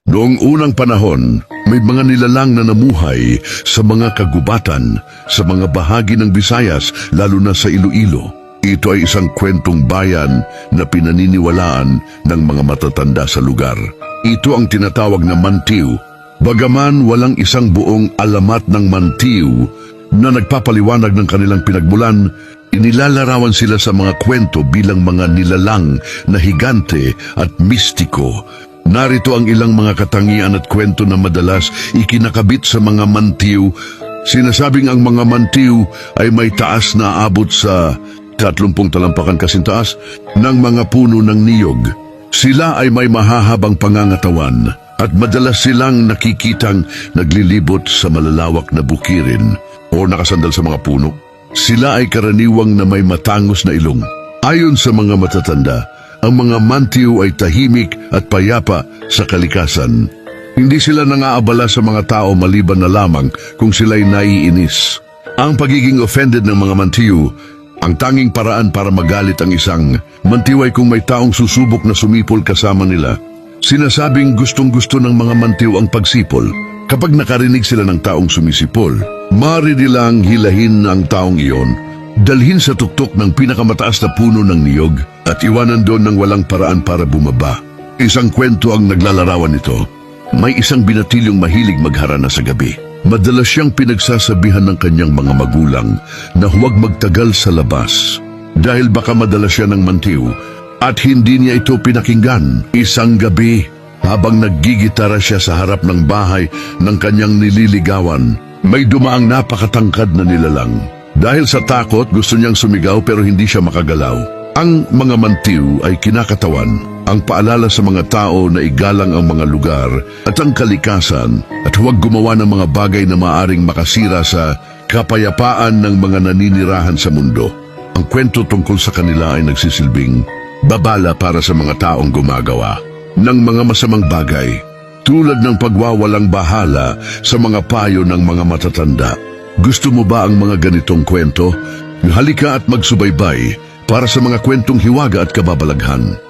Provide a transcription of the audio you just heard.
Noong unang panahon, may mga nilalang na namuhay sa mga kagubatan, sa mga bahagi ng Visayas, lalo na sa Iloilo. Ito ay isang kwentong bayan na pinaniniwalaan ng mga matatanda sa lugar. Ito ang tinatawag na Mantiu. Bagaman walang isang buong alamat ng Mantiu na nagpapaliwanag ng kanilang pinagmulan, inilalarawan sila sa mga kwento bilang mga nilalang na higante at mistiko. Narito ang ilang mga katangian at kwento na madalas ikinakabit sa mga Mantiu. Sinasabing ang mga Mantiu ay may taas na abot sa 30 talampakan kasintaas ng mga puno ng niyog. Sila ay may mahahabang pangangatawan at madalas silang nakikitang naglilibot sa malalawak na bukirin o nakasandal sa mga puno. Sila ay karaniwang na may matangos na ilong. Ayon sa mga matatanda, ang mga Mantiu ay tahimik at payapa sa kalikasan. Hindi sila nangaabala sa mga tao maliban na lamang kung sila'y naiinis. Ang pagiging offended ng mga Mantiu, ang tanging paraan para magalit ang isang Mantiu ay kung may taong susubok na sumipol kasama nila. Sinasabing gustong-gusto ng mga Mantiu ang pagsipol. Kapag nakarinig sila ng taong sumisipol, maaari nilang hilahin ang taong iyon, dalhin sa tuktok ng pinakamataas na puno ng niyog at iwanan doon ng walang paraan para bumaba. Isang kwento ang naglalarawan nito. May isang binatilyong mahilig magharana sa gabi. Madalas siyang pinagsasabihan ng kanyang mga magulang na huwag magtagal sa labas dahil baka madala siya ng Mantiu at hindi niya ito pinakinggan. Isang gabi, habang naggigitara siya sa harap ng bahay ng kanyang nililigawan, may dumaang napakatangkad na nilalang. Dahil sa takot, gusto niyang sumigaw pero hindi siya makagalaw. Ang mga Mantiu ay kinakatawan, ang paalala sa mga tao na igalang ang mga lugar at ang kalikasan at huwag gumawa ng mga bagay na maaring makasira sa kapayapaan ng mga naninirahan sa mundo. Ang kwento tungkol sa kanila ay nagsisilbing babala para sa mga taong gumagawa ng mga masamang bagay, tulad ng pagwawalang bahala sa mga payo ng mga matatanda. Gusto mo ba ang mga ganitong kwento? Halika at magsubaybay para sa mga kwentong hiwaga at kababalaghan.